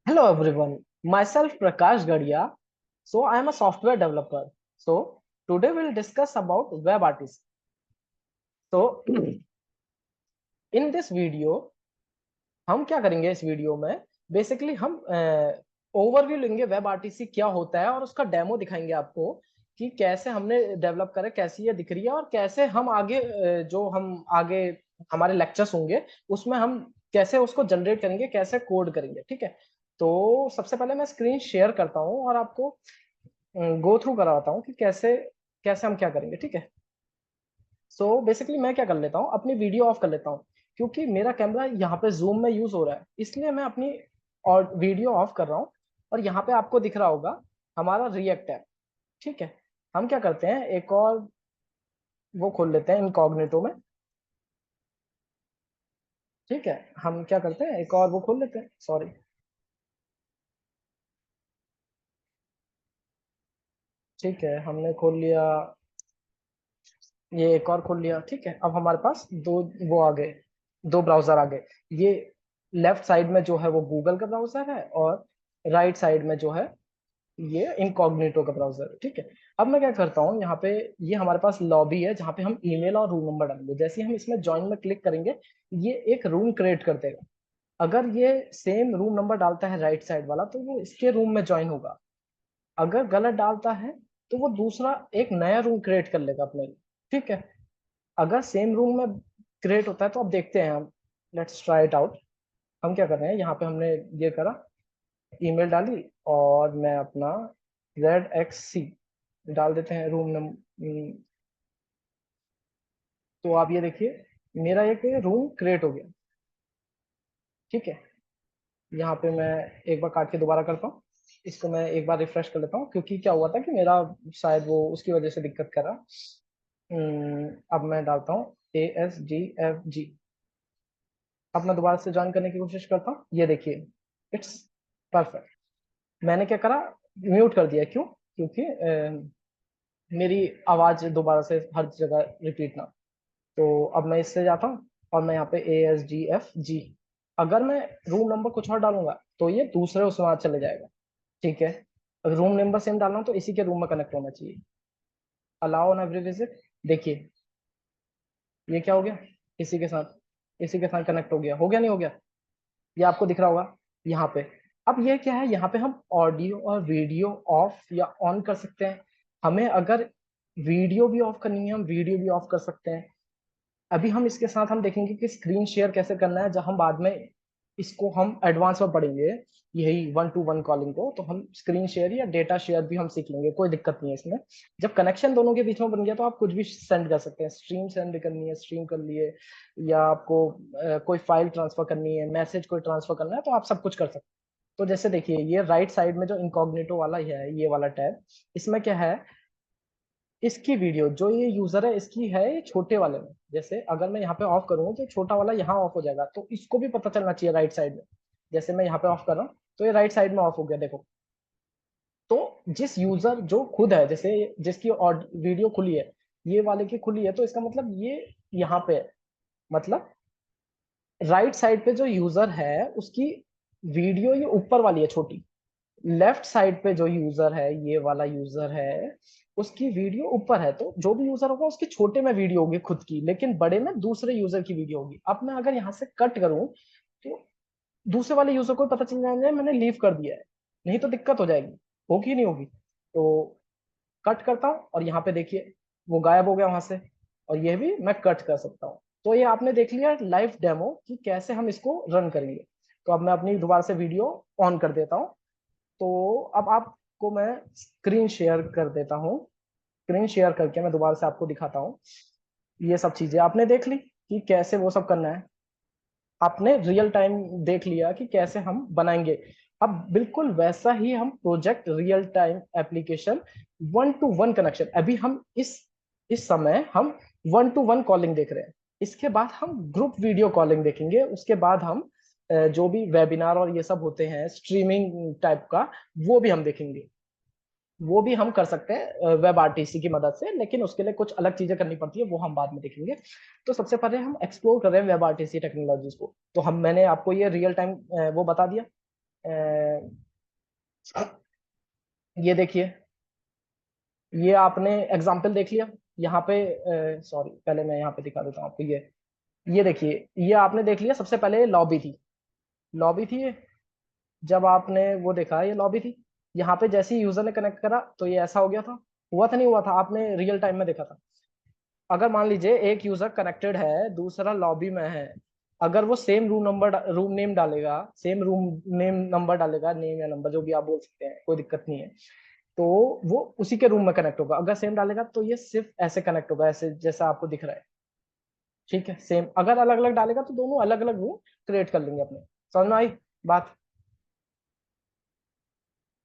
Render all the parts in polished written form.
Hello everyone, myself Prakash Gadia. So I am a software developer. So today we'll discuss about web artists. So in this video हम क्या करेंगे इस video में basically हम overview लेंगे web RTC क्या होता है और उसका डेमो दिखाएंगे आपको कि कैसे हमने डेवलप करा कैसी ये दिख रही है और कैसे हम आगे जो हम आगे हमारे लेक्चर्स होंगे उसमें हम कैसे उसको जनरेट करेंगे कैसे कोड करेंगे। ठीक है, तो सबसे पहले मैं स्क्रीन शेयर करता हूँ और आपको गो थ्रू करवाता हूँ कि कैसे कैसे हम क्या करेंगे। ठीक है, सो बेसिकली मैं क्या कर लेता हूँ अपनी वीडियो ऑफ कर लेता हूँ क्योंकि मेरा कैमरा यहाँ पे जूम में यूज हो रहा है, इसलिए मैं अपनी और वीडियो ऑफ कर रहा हूँ। और यहाँ पे आपको दिख रहा होगा हमारा रिएक्ट है। ठीक है, हम क्या करते हैं एक और वो खोल लेते हैं इनकॉग्निटो में। ठीक है, हम क्या करते हैं एक और वो खोल लेते हैं, सॉरी। ठीक है, हमने खोल लिया, ये एक और खोल लिया। ठीक है, अब हमारे पास दो वो आ गए, दो ब्राउजर आ गए। ये लेफ्ट साइड में जो है वो गूगल का ब्राउजर है और राइट साइड में जो है ये इनकॉग्निटो का ब्राउजर है। ठीक है, अब मैं क्या करता हूँ यहाँ पे, ये हमारे पास लॉबी है जहाँ पे हम ईमेल और रूम नंबर डालेंगे। जैसे ही हम इसमें ज्वाइन में क्लिक करेंगे ये एक रूम क्रिएट कर देगा। अगर ये सेम रूम नंबर डालता है राइट साइड वाला तो वो इसके रूम में ज्वाइन होगा। अगर गलत डालता है तो वो दूसरा एक नया रूम क्रिएट कर लेगा अपने लिए। ठीक है, अगर सेम रूम में क्रिएट होता है तो अब देखते हैं हम, लेट्स ट्राई इट आउट। हम क्या कर रहे हैं यहाँ पे हमने ये करा, ईमेल डाली और मैं अपना ZXC डाल देते हैं रूम नंबर। तो आप ये देखिए मेरा एक रूम क्रिएट हो गया। ठीक है, यहाँ पे मैं एक बार काट के दोबारा करता हूँ, इसको मैं एक बार रिफ्रेश कर लेता हूँ क्योंकि क्या हुआ था कि मेरा शायद वो उसकी वजह से दिक्कत कर रहा। अब मैं डालता हूँ ASGFG। अब मैं दोबारा से ज्वाइन करने की कोशिश करता हूँ, ये देखिए इट्स परफेक्ट। मैंने क्या करा, म्यूट कर दिया। क्यों? क्योंकि मेरी आवाज दोबारा से हर जगह रिपीट ना। तो अब मैं इससे जाता हूँ और मैं यहाँ पे ASGFG, अगर मैं रूम नंबर कुछ और डालूंगा तो ये दूसरे उसमें आज चले जाएगा। ठीक है, अगर रूम नंबर सेम डालना हो तो इसी के रूम में कनेक्ट होना चाहिए। अलाउ ऑन एवरी विजिट, देखिए ये क्या हो गया, इसी के साथ कनेक्ट हो गया नहीं हो गया, ये आपको दिख रहा होगा यहाँ पे। अब ये क्या है, यहाँ पे हम ऑडियो और वीडियो ऑफ या ऑन कर सकते हैं। हमें अगर वीडियो भी ऑफ करनी है हम वीडियो भी ऑफ कर सकते हैं। अभी हम इसके साथ हम देखेंगे कि स्क्रीन शेयर कैसे करना है, जब हम बाद में इसको हम एडवांस में पढ़ेंगे यही 1-to-1 कॉलिंग को, तो हम स्क्रीन शेयर या डेटा शेयर भी हम सीख लेंगे, कोई दिक्कत नहीं है इसमें। जब कनेक्शन दोनों के बीच में बन गया तो आप कुछ भी सेंड कर सकते हैं, स्ट्रीम सेंड करनी है स्ट्रीम कर लिए, या आपको कोई फाइल ट्रांसफर करनी है, मैसेज कोई ट्रांसफर करना है, तो आप सब कुछ कर सकते हैं। तो जैसे देखिए ये राइट साइड में जो इनकॉग्निटो वाला है ये वाला टैब, इसमें क्या है, इसकी वीडियो जो ये यूजर है इसकी है ये छोटे वाले में। जैसे अगर मैं यहाँ पे ऑफ करूँ तो छोटा वाला यहाँ ऑफ हो जाएगा, तो इसको भी पता चलना चाहिए राइट साइड में। जैसे मैं यहाँ पे ऑफ कर रहा हूँ तो ये राइट साइड में ऑफ हो गया, देखो। तो जिस यूजर जो खुद है, जैसे जिसकी और वीडियो खुली है, ये वाले की खुली है, तो इसका मतलब ये यहाँ पे है। मतलब राइट साइड पे जो यूजर है उसकी वीडियो ये ऊपर वाली है छोटी, लेफ्ट साइड पे जो यूजर है ये वाला यूजर है उसकी वीडियो ऊपर है। तो जो भी यूजर होगा उसकी छोटे में वीडियो होगी खुद की, लेकिन बड़े में दूसरे यूजर की वीडियो होगी। अब मैं अगर यहाँ से कट करूं तो दूसरे वाले यूजर को पता चल जाएगा मैंने लीव कर दिया है, नहीं तो दिक्कत हो जाएगी, होगी नहीं होगी। तो कट करता हूँ और यहाँ पे देखिए वो गायब हो गया वहां से, और ये भी मैं कट कर सकता हूँ। तो ये आपने देख लिया लाइव डेमो कि कैसे हम इसको रन करेंगे। तो अब मैं अपनी दोबारा से वीडियो ऑन कर देता हूँ। तो अब आपको मैं स्क्रीन शेयर कर देता हूँ, स्क्रीन शेयर करके मैं दोबारा से आपको दिखाता हूँ। ये सब चीजें आपने देख ली कि कैसे वो सब करना है, आपने रियल टाइम देख लिया कि कैसे हम बनाएंगे। अब बिल्कुल वैसा ही हम project real time application 1-to-1 connection, अभी हम इस समय हम 1-to-1 कॉलिंग देख रहे हैं। इसके बाद हम ग्रुप वीडियो कॉलिंग देखेंगे, उसके बाद हम जो भी वेबिनार और ये सब होते हैं स्ट्रीमिंग टाइप का वो भी हम देखेंगे। वो भी हम कर सकते हैं वेब आरटीसी की मदद से, लेकिन उसके लिए कुछ अलग चीजें करनी पड़ती है, वो हम बाद में देखेंगे। तो सबसे पहले हम एक्सप्लोर कर रहे हैं वेब आरटीसी टेक्नोलॉजीज को। तो हम मैंने आपको ये रियल टाइम वो बता दिया। ये देखिए, ये आपने एग्जाम्पल देख लिया यहाँ पे। सॉरी, पहले मैं यहाँ पे दिखा देता हूँ आपको। ये देखिए, ये आपने देख लिया। सबसे पहले लॉबी थी, लॉबी थी ये। जब आपने वो देखा, ये लॉबी थी। यहाँ पे जैसे ही यूजर ने कनेक्ट करा तो ये ऐसा हो गया था। हुआ था नहीं हुआ था, आपने रियल टाइम में देखा था। अगर मान लीजिए एक यूजर कनेक्टेड है, दूसरा लॉबी में है, अगर वो सेम रूम नेम डालेगा, सेम रूम नेम नंबर डालेगा, नेम या नंबर जो भी आप बोल सकते हैं, कोई दिक्कत नहीं है, तो वो उसी के रूम में कनेक्ट होगा। अगर सेम डालेगा तो ये सिर्फ ऐसे कनेक्ट होगा, ऐसे जैसा आपको दिख रहा है। ठीक है, सेम। अगर अलग अलग डालेगा तो दोनों अलग अलग रूम क्रिएट कर लेंगे अपने। समझ में आई बात?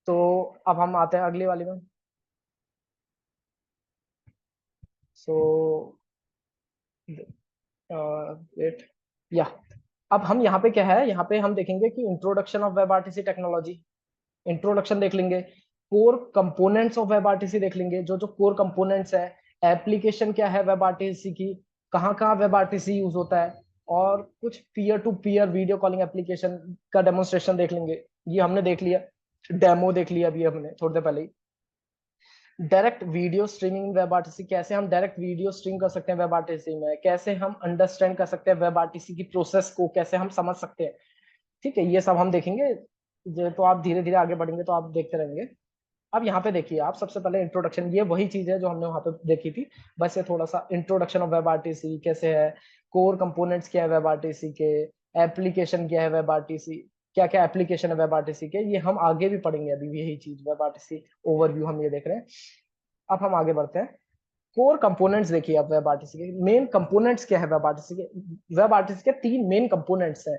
तो अब हम आते हैं अगली वाली में। सो वेट, या अब हम यहाँ पे क्या है, यहाँ पे हम देखेंगे कि introduction of web RTC technology, introduction देख लेंगे। Core components of web RTC देख लेंगे, जो जो कोर कंपोनेंट्स है। एप्लीकेशन क्या है वेब आरटीसी की, कहाँ कहाँ वेब आरटीसी यूज होता है। और कुछ peer to peer video calling application का डेमोन्स्ट्रेशन देख लेंगे। ये हमने देख लिया, डेमो देख लिया अभी हमने थोड़ी देर पहले ही। Direct video streaming web RTC, कैसे हम डायरेक्ट वीडियो स्ट्रीम कर सकते हैं वेब आरटीसी में, कैसे हम अंडरस्टैंड कर सकते हैं वेब आरटीसी की प्रोसेस को, कैसे हम समझ सकते हैं। ठीक है, ये सब हम देखेंगे। तो आप धीरे धीरे आगे बढ़ेंगे तो आप देखते रहेंगे। अब यहाँ पे देखिए आप, सबसे पहले इंट्रोडक्शन, ये वही चीज है जो हमने वहां पे देखी थी। बस ये थोड़ा सा इंट्रोडक्शन ऑफ वेब आरटीसी कैसे है, कोर कंपोनेंट्स क्या है वेब आरटीसी के, एप्लीकेशन क्या है वेब आरटीसी, क्या क्या एप्लीकेशन है वेब आरटीसी के, ये हम आगे भी पढ़ेंगे। अभी भी यही चीज वेब आरटीसी ओवरव्यू हम ये देख रहे हैं। अब हम आगे बढ़ते हैं। कोर कंपोनेंट्स देखिए, अब वेब आरटीसी के मेन कंपोनेंट्स क्या है। वेब आरटीसी के तीन मेन कंपोनेंट्स हैं।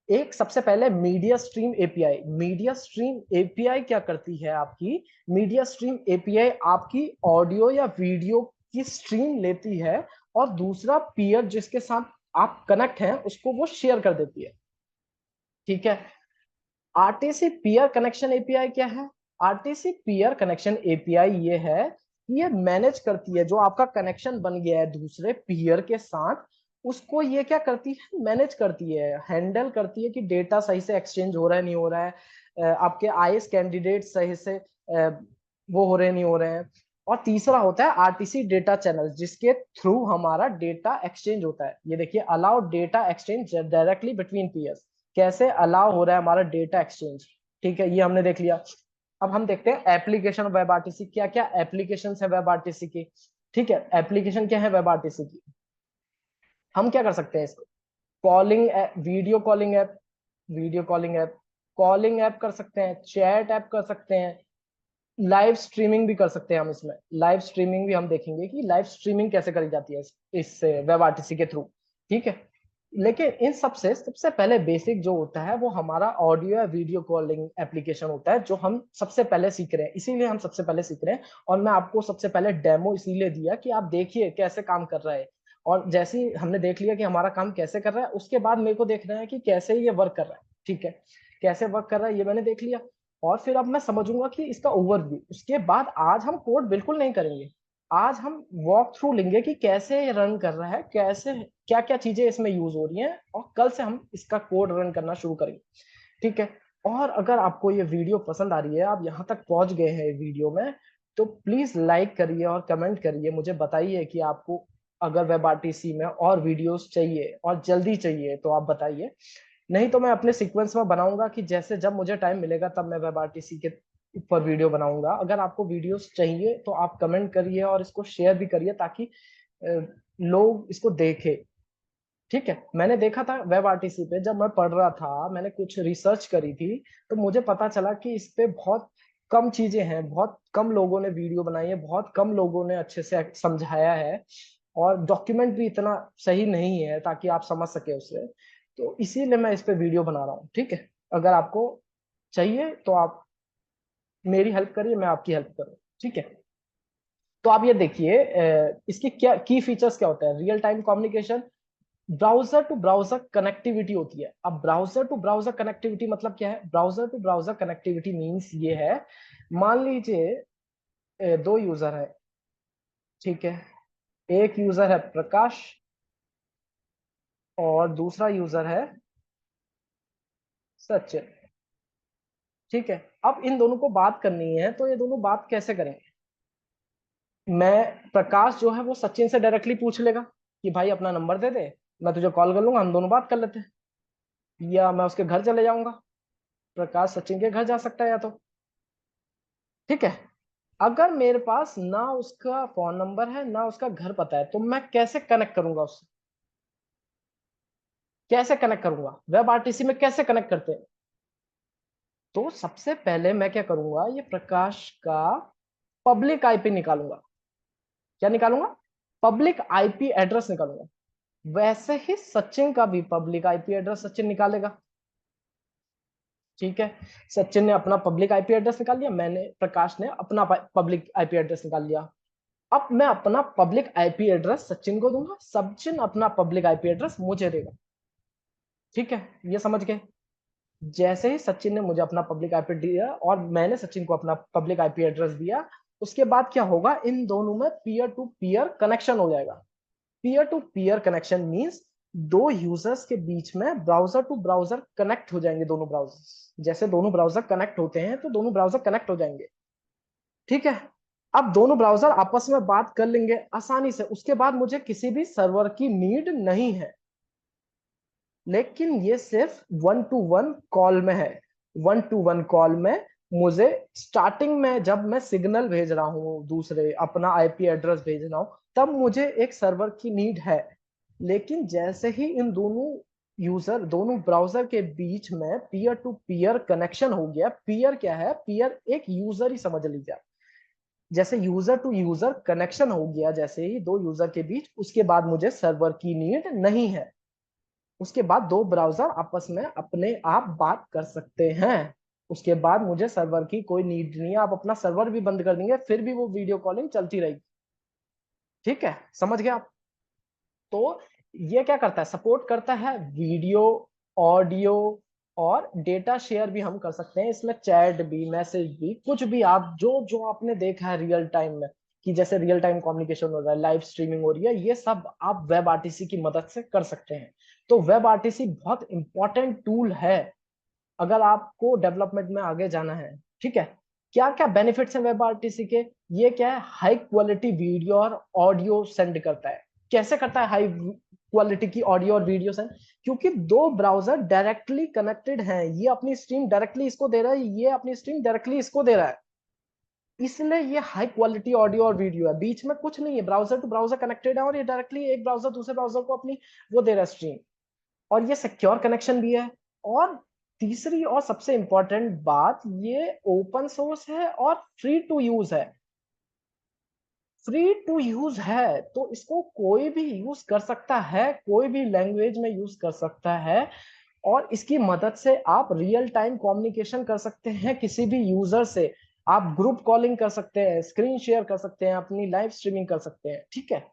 एक सबसे पहले media stream API. Media stream API क्या करती है आपकी, मीडिया स्ट्रीम एपीआई आपकी ऑडियो या वीडियो की स्ट्रीम लेती है, और दूसरा पीयर जिसके साथ आप कनेक्ट हैं उसको वो शेयर कर देती है। ठीक है। आरटीसी पीयर कनेक्शन एपीआई क्या है? आरटीसी पीयर कनेक्शन एपीआई ये है कि ये मैनेज करती है, जो आपका कनेक्शन बन गया है दूसरे पीयर के साथ, उसको ये क्या करती है, मैनेज करती है, हैंडल करती है कि डेटा सही से एक्सचेंज हो रहा है नहीं हो रहा है, आपके आईएस कैंडिडेट सही से वो हो रहे नहीं हो रहे हैं। और तीसरा होता है आरटीसी डेटा चैनल, जिसके थ्रू हमारा डेटा एक्सचेंज होता है। ये देखिए, allow data exchange directly between peers, कैसे अलाउ हो रहा है हमारा डेटा एक्सचेंज। ठीक है, ये हमने देख लिया। अब हम देखते हैं एप्लीकेशन वेब आरटीसी, क्या क्या एप्लीकेशन है वेब आरटीसी की। ठीक है, एप्लीकेशन क्या है वेब आरटीसी की, हम क्या कर सकते हैं इसको। Calling, video calling app, video calling app, calling app कर सकते हैं, चैट ऐप कर सकते हैं, लाइव स्ट्रीमिंग भी कर सकते हैं हम इसमें। लाइव स्ट्रीमिंग भी हम देखेंगे कि लाइव स्ट्रीमिंग कैसे करी जाती है इस वेब आरटीसी के थ्रू। ठीक है। लेकिन इन सबसे सबसे पहले बेसिक जो होता है वो हमारा ऑडियो या वीडियो कॉलिंग एप्लीकेशन होता है, जो हम सबसे पहले सीख रहे हैं, इसीलिए हम सबसे पहले सीख रहे हैं। और मैं आपको सबसे पहले डेमो इसीलिए दिया कि आप देखिए कैसे काम कर रहा है। और जैसे ही हमने देख लिया कि हमारा काम कैसे कर रहा है, उसके बाद मेरे को देखना है कि कैसे ये वर्क कर रहा है। ठीक है, कैसे वर्क कर रहा है ये मैंने देख लिया। और फिर अब मैं समझूंगा कि इसका ओवरव्यू, उसके बाद आज हम कोड बिल्कुल नहीं करेंगे। आज हम वॉक थ्रू लेंगे कि कैसे ये रन कर रहा है, कैसे क्या क्या चीजें इसमें यूज हो रही हैं, और कल से हम इसका कोड रन करना शुरू करेंगे। ठीक है। और अगर आपको ये वीडियो पसंद आ रही है, आप यहाँ तक पहुंच गए हैं वीडियो में, तो प्लीज लाइक करिए और कमेंट करिए, मुझे बताइए कि आपको अगर वेब आरटीसी में और वीडियोस चाहिए और जल्दी चाहिए तो आप बताइए। नहीं तो मैं अपने सीक्वेंस में बनाऊंगा कि जैसे जब मुझे टाइम मिलेगा तब मैं वेब आरटीसी के ऊपर वीडियो बनाऊंगा। अगर आपको वीडियोस चाहिए तो आप कमेंट करिए और इसको शेयर भी करिए, ताकि लोग इसको देखें। ठीक है, मैंने देखा था वेब आरटीसी पे, जब मैं पढ़ रहा था मैंने कुछ रिसर्च करी थी, तो मुझे पता चला कि इस पे बहुत कम चीजें हैं, बहुत कम लोगों ने वीडियो बनाई है, बहुत कम लोगों ने अच्छे से समझाया है, और डॉक्यूमेंट भी इतना सही नहीं है ताकि आप समझ सके उसे। तो इसीलिए मैं इस पे वीडियो बना रहा हूँ। ठीक है, अगर आपको चाहिए तो आप मेरी हेल्प करिए, मैं आपकी हेल्प करूँ। ठीक है। तो आप ये देखिए, इसकी क्या की फीचर्स क्या होता है। Real time communication, browser to browser connectivity होती है। अब ब्राउजर टू ब्राउजर कनेक्टिविटी मतलब क्या है? Browser to browser connectivity means ये है, मान लीजिए दो यूजर है। ठीक है, एक यूजर है प्रकाश और दूसरा यूजर है सचिन। ठीक है, अब इन दोनों को बात करनी है, तो ये दोनों बात कैसे करेंगे? मैं प्रकाश जो है वो सचिन से डायरेक्टली पूछ लेगा कि भाई अपना नंबर दे दे, मैं तुझे कॉल कर लूंगा, हम दोनों बात कर लेते हैं। या मैं उसके घर चले जाऊंगा, प्रकाश सचिन के घर जा सकता है या तो। ठीक है, अगर मेरे पास ना उसका फोन नंबर है ना उसका घर पता है, तो मैं कैसे कनेक्ट करूंगा उससे? कैसे कनेक्ट करूंगा? वेब आरटीसी में कैसे कनेक्ट करते हैं? तो सबसे पहले मैं क्या करूंगा, ये प्रकाश का पब्लिक आईपी निकालूंगा। क्या निकालूंगा? पब्लिक आईपी एड्रेस निकालूंगा। वैसे ही सचिन का भी पब्लिक आईपी एड्रेस सचिन निकालेगा। ठीक है, सचिन ने अपना पब्लिक आईपी एड्रेस निकाल लिया, मैंने प्रकाश ने अपना पब्लिक आईपी एड्रेस निकाल लिया। अब मैं अपना पब्लिक आईपी एड्रेस सचिन को दूंगा, सचिन अपना पब्लिक आईपी एड्रेस मुझे देगा। ठीक है, ये समझ गए? जैसे ही सचिन ने मुझे अपना पब्लिक आईपी दिया और मैंने सचिन को अपना पब्लिक आईपी एड्रेस दिया, उसके बाद क्या होगा, इन दोनों में पीयर टू पीयर कनेक्शन हो जाएगा। Peer to peer connection means दो यूजर्स के बीच में ब्राउजर टू ब्राउजर कनेक्ट हो जाएंगे। दोनों ब्राउजर, जैसे दोनों ब्राउजर कनेक्ट होते हैं तो दोनों ब्राउजर कनेक्ट हो जाएंगे। ठीक है, अब दोनों ब्राउजर आपस में बात कर लेंगे आसानी से, उसके बाद मुझे किसी भी सर्वर की नीड नहीं है। लेकिन ये सिर्फ वन टू वन कॉल में है। वन टू वन कॉल में मुझे स्टार्टिंग में जब मैं सिग्नल भेज रहा हूं, दूसरे अपना आईपी एड्रेस भेज रहा हूं, तब मुझे एक सर्वर की नीड है। लेकिन जैसे ही इन दोनों यूजर, दोनों ब्राउजर के बीच में पीयर टू पीयर कनेक्शन हो गया, पीयर क्या है, पीयर एक यूजर ही समझ लीजिए। जैसे यूजर टू यूजर कनेक्शन हो गया जैसे ही दो यूजर के बीच, उसके बाद मुझे सर्वर की नीड नहीं है। उसके बाद दो ब्राउजर आपस में अपने आप बात कर सकते हैं। उसके बाद मुझे सर्वर की कोई नीड नहीं है। आप अपना सर्वर भी बंद कर देंगे फिर भी वो वीडियो कॉलिंग चलती रहेगी। ठीक है, समझ गए आप? तो ये क्या करता है, सपोर्ट करता है वीडियो, ऑडियो और डेटा शेयर भी हम कर सकते हैं इसमें, चैट भी, मैसेज भी, कुछ भी आप जो जो आपने देखा है रियल टाइम में, कि जैसे रियल टाइम कम्युनिकेशन हो रहा है, लाइव स्ट्रीमिंग हो रही है, ये सब आप वेब आरटीसी की मदद से कर सकते हैं। तो वेब आरटीसी बहुत इंपॉर्टेंट टूल है अगर आपको डेवलपमेंट में आगे जाना है। ठीक है, क्या क्या बेनिफिट्स हैं वेब आरटीसी के? ये क्या है, हाई क्वालिटी वीडियो और ऑडियो सेंड करता है। कैसे करता है हाई क्वालिटी की ऑडियो और वीडियो सेंड? क्योंकि दो ब्राउजर डायरेक्टली कनेक्टेड हैं, ये अपनी स्ट्रीम डायरेक्टली इसको दे रहा है, ये अपनी स्ट्रीम डायरेक्टली इसको दे रहा है, इसलिए ये हाई क्वालिटी ऑडियो और वीडियो है। बीच में कुछ नहीं है, ब्राउजर टू ब्राउजर कनेक्टेड है और ये डायरेक्टली एक ब्राउजर दूसरे ब्राउजर को अपनी वो दे रहा है स्ट्रीम। और ये सिक्योर कनेक्शन भी है। और तीसरी और सबसे इंपॉर्टेंट बात, ये ओपन सोर्स है और फ्री टू यूज है। फ्री टू यूज है तो इसको कोई भी यूज कर सकता है, कोई भी लैंग्वेज में यूज कर सकता है। और इसकी मदद से आप रियल टाइम कम्युनिकेशन कर सकते हैं किसी भी यूजर से। आप ग्रुप कॉलिंग कर सकते हैं, स्क्रीन शेयर कर सकते हैं, अपनी लाइव स्ट्रीमिंग कर सकते हैं। ठीक है,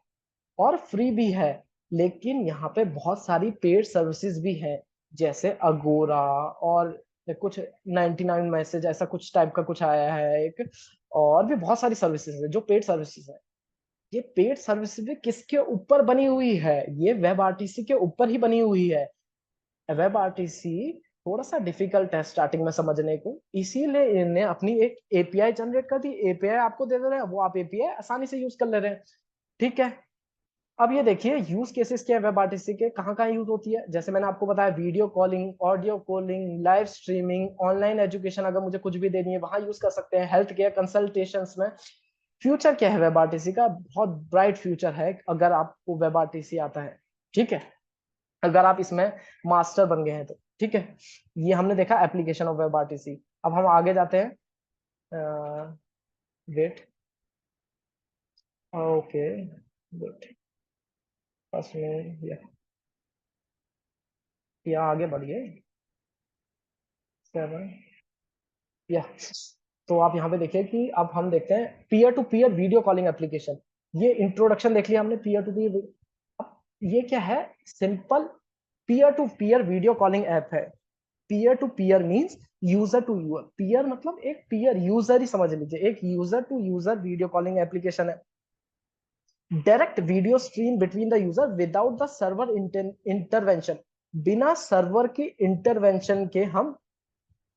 और फ्री भी है। लेकिन यहाँ पे बहुत सारी पेड सर्विसेज भी हैं, जैसे अगोरा और कुछ 99 मैसेज, ऐसा कुछ टाइप का कुछ आया है एक। और भी बहुत सारी सर्विसेज है जो पेड सर्विसेज है। ये पेड सर्विसेज भी किसके ऊपर बनी हुई है? ये वेब आरटीसी के ऊपर ही बनी हुई है। वेब आरटीसी थोड़ा सा डिफिकल्ट है स्टार्टिंग में समझने को, इसीलिए इन्हें अपनी एक एपीआई जनरेट कर दी, एपीआई आपको दे दे रहे हैं, वो आप एपीआई आसानी से यूज कर ले रहे हैं। ठीक है, अब ये देखिए यूज केसेस क्या है वेब आरटीसी के, कहाँ कहाँ यूज होती है। जैसे मैंने आपको बताया, video calling, audio calling, live streaming, online education, अगर मुझे कुछ भी देनी है वहां यूज कर सकते हैं, हेल्थ केयर कंसल्टेशन में। फ्यूचर क्या है वेब आरटीसी का? बहुत ब्राइट फ्यूचर है अगर आपको वेब आरटीसी आता है। ठीक है, अगर आप इसमें मास्टर बन गए हैं तो। ठीक है, ये हमने देखा एप्लीकेशन ऑफ वेब आरटीसी। अब हम आगे जाते हैं। वेट, ओके, वेट, फर्स्ट में या आगे बढ़िए। 7 या, तो आप यहाँ पे देखिए कि अब हम देखते हैं peer to peer video calling application. ये इंट्रोडक्शन देख लिया हमने पीयर टू पीयर। अब ये क्या है, simple peer to peer video calling app है। Peer to peer means user to user, peer मतलब एक पीयर यूजर ही समझ लीजिए, एक user to user video calling application है। Direct video stream between the user without the server intervention. बिना server की इंटरवेंशन के हम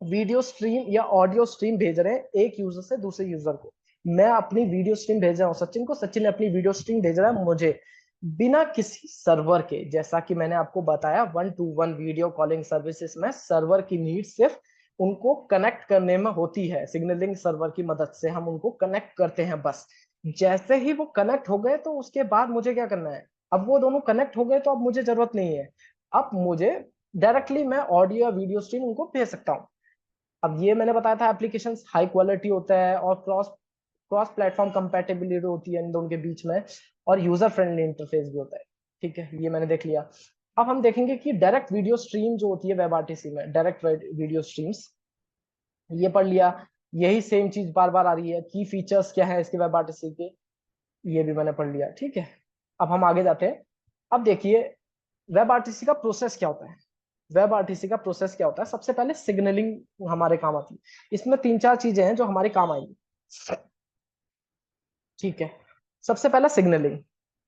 वीडियो स्ट्रीम या ऑडियो स्ट्रीम भेज रहे हैं एक यूजर से दूसरे यूजर को। मैं अपनी वीडियो स्ट्रीम भेज रहा हूँ सचिन को, सचिन ने अपनी वीडियो स्ट्रीम भेज रहा है मुझे, बिना किसी सर्वर के। जैसा कि मैंने आपको बताया, 1-to-1 वीडियो कॉलिंग सर्विसेज में सर्वर की नीड सिर्फ उनको कनेक्ट करने में होती है। सिग्नलिंग सर्वर की मदद से हम उनको कनेक्ट करते हैं बस। जैसे ही वो कनेक्ट हो गए तो उसके बाद मुझे क्या करना है? अब वो दोनों कनेक्ट हो गए तो अब मुझे जरूरत नहीं है, अब मुझे डायरेक्टली मैं ऑडियो या वीडियो स्ट्रीम उनको भेज सकता हूँ। अब ये मैंने बताया था एप्लीकेशंस हाई क्वालिटी होता है और क्रॉस क्रॉस प्लेटफॉर्म कंपैटिबिलिटी होती है इन दोनों के बीच में, और यूजर फ्रेंडली इंटरफेस भी होता है। ठीक है, ये मैंने देख लिया। अब हम देखेंगे कि डायरेक्ट वीडियो स्ट्रीम जो होती है वेब आरटीसी में, डायरेक्ट वीडियो स्ट्रीम्स, ये पढ़ लिया। यही सेम चीज बार बार आ रही है, की फीचर्स क्या है इसके वेब आरटीसी के, ये भी मैंने पढ़ लिया। ठीक है, अब हम आगे जाते हैं। अब देखिए वेब आरटीसी का प्रोसेस क्या होता है। वेब आरटीसी का प्रोसेस क्या होता है? सबसे पहले सिग्नलिंग हमारे काम आती है। इसमें 3-4 चीजें हैं जो हमारे काम आएंगी। ठीक है, सबसे पहला सिग्नलिंग,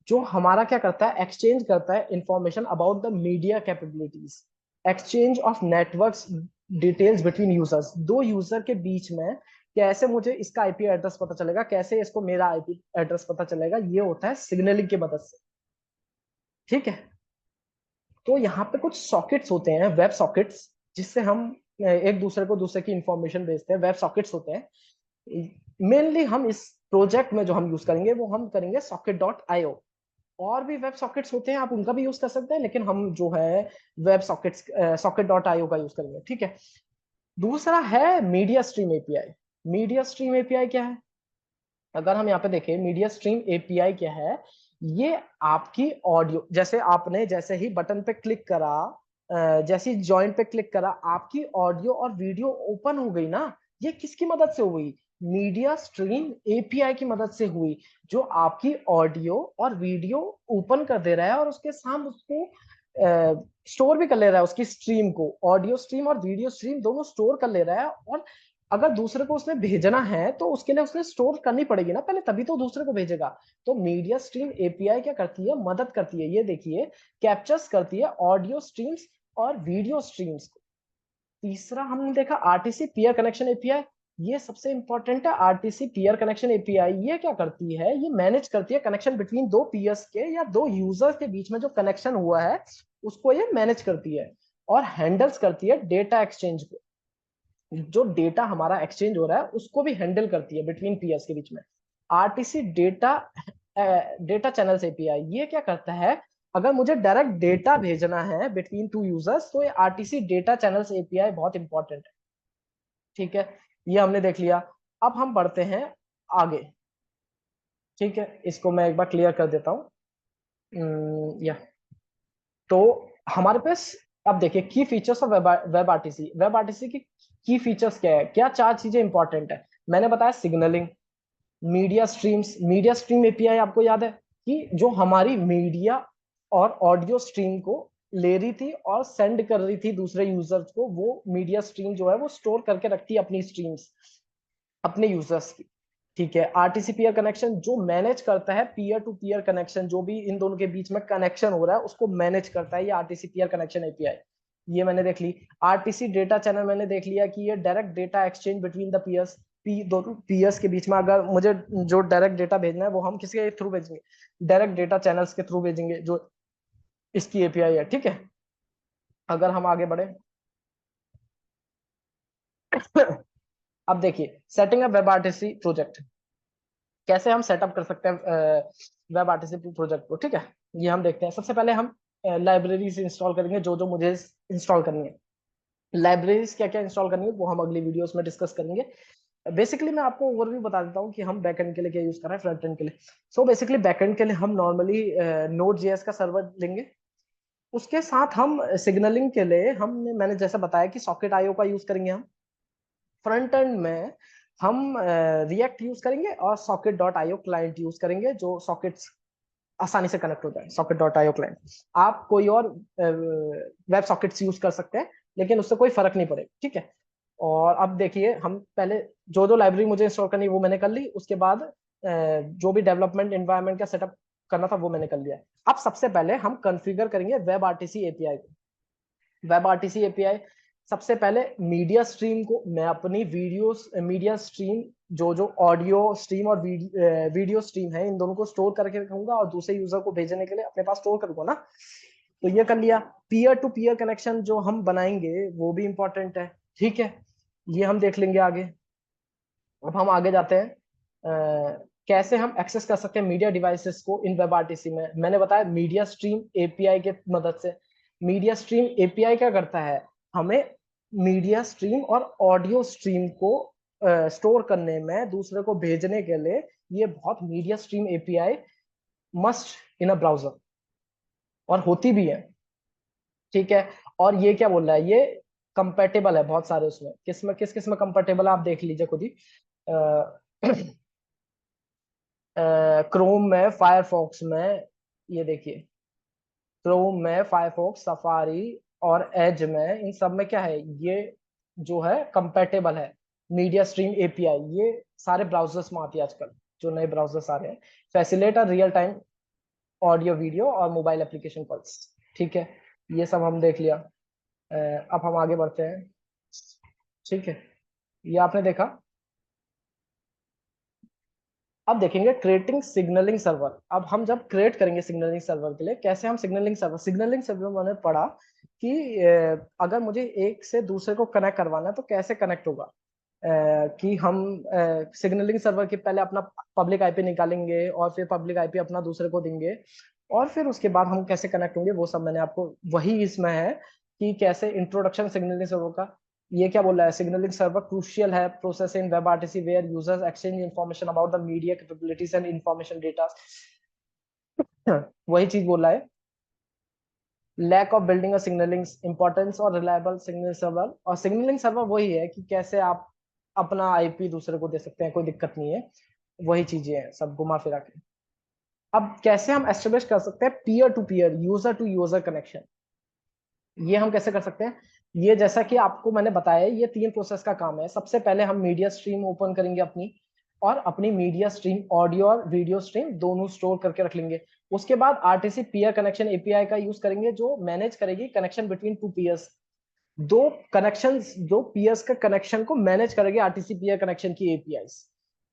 जो हमारा क्या करता है, एक्सचेंज करता है information about the media capabilities, exchange of networks details between users. दो यूजर के बीच में कैसे मुझे इसका आईपी एड्रेस पता चलेगा, कैसे इसको मेरा आईपी एड्रेस पता चलेगा, ये होता है सिग्नलिंग की मदद से। ठीक है, तो यहाँ पे कुछ सॉकेट्स होते हैं, वेब सॉकेट्स, जिससे हम एक दूसरे को दूसरे की इंफॉर्मेशन भेजते हैं, वेब सॉकेट्स होते हैं। मेनली हम इस प्रोजेक्ट में जो हम यूज करेंगे वो हम करेंगे सॉकेट डॉट आईओ। और भी वेब सॉकेट्स होते हैं, आप उनका भी यूज कर सकते हैं, लेकिन हम जो है web sockets socket dot IO का यूज करेंगे। ठीक है, दूसरा है media stream API. Media stream API क्या है? अगर हम यहाँ पे देखें, मीडिया स्ट्रीम एपीआई क्या है, ये आपकी ऑडियो, जैसे आपने जैसे ही बटन पे क्लिक करा, जैसे ही ज्वाइन पे क्लिक करा, आपकी ऑडियो और वीडियो ओपन हो गई ना। ये किसकी मदद से हुई? मीडिया स्ट्रीम एपीआई की मदद से हुई, जो आपकी ऑडियो और वीडियो ओपन कर दे रहा है और उसके साथ उसको स्टोर भी कर ले रहा है, उसकी स्ट्रीम को, ऑडियो स्ट्रीम और वीडियो स्ट्रीम दोनों स्टोर कर ले रहा है। और अगर दूसरे को उसने भेजना है तो उसके लिए उसने स्टोर करनी पड़ेगी ना पहले, तभी तो दूसरे को भेजेगा। तो मीडिया स्ट्रीम एपीआई क्या करती है, मदद करती है, ये देखिए, कैप्चर्स करती है ऑडियो स्ट्रीम्स और वीडियो स्ट्रीम्स को। तीसरा हमने देखा आरटीसी पीयर कनेक्शन एपीआई। ये सबसे इंपॉर्टेंट है, आरटीसी पीयर कनेक्शन एपीआई। ये क्या करती है? ये मैनेज करती है कनेक्शन बिटवीन दो पीयर्स के या दो यूजर्स के बीच में जो कनेक्शन हुआ है उसको ये मैनेज करती है, और हैंडल्स करती है डेटा एक्सचेंज को। जो डेटा हमारा एक्सचेंज हो रहा है उसको भी हैंडल करती है बिटवीन पीयर्स के बीच में। RTC data data channels API ये क्या करता है? अगर मुझे डायरेक्ट डेटा भेजना है बिटवीन टू यूजर्स तो ये आरटीसी डेटा चैनल्स एपीआई बहुत इंपॉर्टेंट है। ठीक है, ये हमने देख लिया। अब हम बढ़ते हैं आगे। ठीक है, इसको मैं एक बार क्लियर कर देता हूँ। या तो हमारे पास, अब देखिए की features of web RTC. Web RTC की फीचर्स क्या है, क्या 4 चीजें इंपॉर्टेंट है? मैंने बताया signalling, media streams. Media stream API आपको याद है कि जो हमारी मीडिया और ऑडियो स्ट्रीम को ले रही थी और सेंड कर रही थी दूसरे यूजर्स को, वो मीडिया स्ट्रीम जो है वो स्टोर करके रखती है अपनी स्ट्रीम्स अपने यूजर्स की। ठीक है, आरटीसी पीयर कनेक्शन जो मैनेज करता है पीयर टू पीयर कनेक्शन, जो भी इन दोनों के बीच में कनेक्शन हो रहा है उसको मैनेज करता है ये आरटीसी पीयर कनेक्शन एपीआई। ये मैंने देख ली। आरटीसी डेटा चैनल मैंने देख लिया कि ये direct data exchange between the peers, दोनों पीयर्स के बीच में। अगर मुझे जो डायरेक्ट डेटा भेजना है वो हम किसके थ्रू भेजेंगे? डायरेक्ट डेटा चैनल्स के थ्रू भेजेंगे, जो इसकी एपीआई है। ठीक है, अगर हम आगे बढ़े अब देखिए setting up web RTC project, कैसे हम सेटअप कर सकते हैं वेब आरटीसी प्रोजेक्ट को। ठीक है, ये हम देखते हैं। सबसे पहले हम लाइब्रेरीज इंस्टॉल करेंगे, जो जो मुझे इंस्टॉल करनी है। लाइब्रेरीज क्या क्या इंस्टॉल करनी है वो हम अगली वीडियोस में डिस्कस करेंगे। बेसिकली मैं आपको ओवरव्यू बता देता हूँ कि हम बैकएंड के लिए क्या यूज कर रहे हैं, फ्रंट एंड के लिए। सो बेसिकली बैकएंड के लिए हम नॉर्मली नोड जेएस का सर्वर लेंगे। उसके साथ हम सिग्नलिंग के लिए हमने मैंने जैसा बताया कि सॉकेट आईओ का यूज करेंगे हम। फ्रंट एंड में हम रिएक्ट यूज करेंगे और socket dot IO client use करेंगे, जो सॉकेट्स आसानी से कनेक्ट हो जाए। सॉकेट डॉट आईओ क्लाइंट, आप कोई और वेब सॉकेट्स यूज कर सकते हैं, लेकिन उससे कोई फर्क नहीं पड़ेगा। ठीक है, और अब देखिए हम पहले जो जो लाइब्रेरी मुझे इंस्टॉल करनी वो मैंने कर ली। उसके बाद जो भी डेवलपमेंट एनवायरनमेंट का सेटअप करना था वो मैंने कर लिया। अब सबसे पहले हम कॉन्फ़िगर करेंगे वेब आरटीसी एपीआई को। वेब आरटीसी एपीआई सबसे पहले मीडिया स्ट्रीम को मैं अपनी वीडियोस मीडिया स्ट्रीम जो जो ऑडियो स्ट्रीम और वीडियो स्ट्रीम है इन दोनों को स्टोर करके रखूंगा और दूसरे यूजर को भेजने के लिए अपने पास स्टोर करूंगा ना। तो ये कर लिया। पीयर टू पीयर कनेक्शन जो हम बनाएंगे वो भी इंपॉर्टेंट है। ठीक है, ये हम देख लेंगे आगे। अब हम आगे जाते हैं। कैसे हम एक्सेस कर सकते हैं मीडिया डिवाइसेस को इन वेब आरटीसी में। मैंने बताया मीडिया स्ट्रीम एपीआई के मदद से। मीडिया स्ट्रीम एपीआई क्या करता है, हमें मीडिया स्ट्रीम और ऑडियो स्ट्रीम को स्टोर करने में दूसरे को भेजने के लिए ये बहुत media stream API must in a browser, और होती भी है। ठीक है, और ये क्या बोल रहा है, ये कंपेटेबल है बहुत सारे उसमें। किस किस में कंपेटेबल है आप देख लीजिए खुद ही। क्रोम में, फायरफॉक्स में, ये देखिए क्रोम में, फायरफॉक्स, सफारी और एज में, इन सब में क्या है, ये जो है कंपेटेबल है मीडिया स्ट्रीम एपीआई। ये सारे ब्राउजर्स में आती है आजकल, जो नए ब्राउजर्स आ रहे हैं। Facilitate real time audio video और मोबाइल एप्लीकेशन कॉल्स। ठीक है, ये सब हम देख लिया। अब हम आगे बढ़ते हैं। ठीक है, ये आपने देखा। अब देखेंगे क्रिएटिंग सिग्नलिंग सर्वर। अब हम जब क्रिएट करेंगे सिग्नलिंग सर्वर के लिए, कैसे हम सिग्नलिंग सर्वर मैंने पढ़ा कि अगर मुझे एक से दूसरे को कनेक्ट करवाना है तो कैसे कनेक्ट होगा। कि हम सिग्नलिंग सर्वर के पहले अपना पब्लिक आईपी निकालेंगे और फिर पब्लिक आईपी अपना दूसरे को देंगे, और फिर उसके बाद हम कैसे कनेक्ट होंगे वो सब मैंने आपको, वही इसमें है कि कैसे इंट्रोडक्शन सिग्नलिंग सर्वर का। ये क्या बोल रहा है, सिग्नलिंग सर्वर क्रूशियल है process in web RTC where users exchange information about the media capabilities and information data. वही चीज बोल रहा है। Lack of building a signalling importance और रिलायबल सिग्नलिंग सर्वर। और सिग्नलिंग सर्वर वही है कि कैसे आप अपना आईपी दूसरे को दे सकते हैं, कोई दिक्कत नहीं है। वही चीजें हैं सब घुमा फिरा के। अब कैसे हम एस्टेब्लिश कर सकते हैं peer to peer, user to user connection. ये हम कैसे कर सकते हैं, ये जैसा कि आपको मैंने बताया ये 3 प्रोसेस का काम है। सबसे पहले हम मीडिया स्ट्रीम ओपन करेंगे अपनी, और अपनी मीडिया स्ट्रीम ऑडियो और वीडियो स्ट्रीम दोनों स्टोर करके रख लेंगे। उसके बाद आरटीसी पीयर कनेक्शन एपीआई का यूज करेंगे जो मैनेज करेगी कनेक्शन बिटवीन टू पीयर्स। दो पीयर्स का कनेक्शन को मैनेज करेगी आरटीसी पीयर कनेक्शन की एपीआई।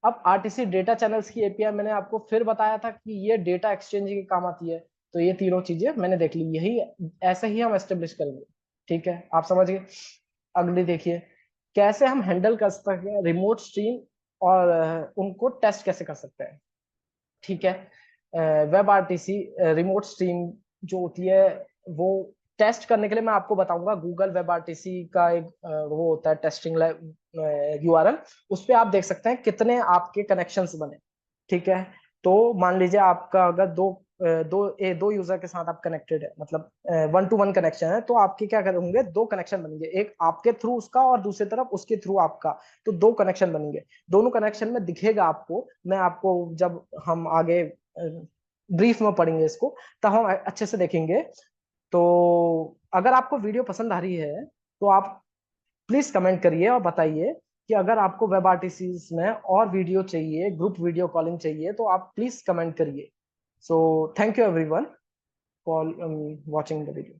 अब आरटीसी डेटा चैनल्स की एपीआई मैंने आपको फिर बताया था कि ये डेटा एक्सचेंज के काम आती है। तो ये तीनों चीजें मैंने देख ली, यही ऐसे ही हम एस्टेब्लिश करेंगे। ठीक है, आप समझ गए। अगली देखिए, कैसे हम हैंडल कर सकते हैं रिमोट स्ट्रीम और उनको टेस्ट कैसे कर सकते हैं। ठीक है, वेब आरटीसी रिमोट स्ट्रीम जो होती है वो टेस्ट करने के लिए मैं आपको बताऊंगा। गूगल वेब आरटीसी का एक वो होता है टेस्टिंग यूआरएल, उस पर आप देख सकते हैं कितने आपके कनेक्शंस बने। ठीक है, तो मान लीजिए आपका अगर दो यूजर के साथ आप कनेक्टेड है, मतलब 1-to-1 कनेक्शन है, तो आपके क्या होंगे, 2 कनेक्शन बनेंगे, एक आपके थ्रू उसका और दूसरी तरफ उसके थ्रू आपका। तो 2 कनेक्शन बनेंगे। दोनों कनेक्शन में दिखेगा आपको, मैं आपको जब हम आगे ब्रीफ में पढ़ेंगे इसको तब हम अच्छे से देखेंगे। तो अगर आपको वीडियो पसंद आ रही है तो आप प्लीज कमेंट करिए और बताइए कि अगर आपको वेब आरटीसीज में और वीडियो चाहिए, ग्रुप वीडियो कॉलिंग चाहिए, तो आप प्लीज कमेंट करिए। So thank you everyone for watching the video.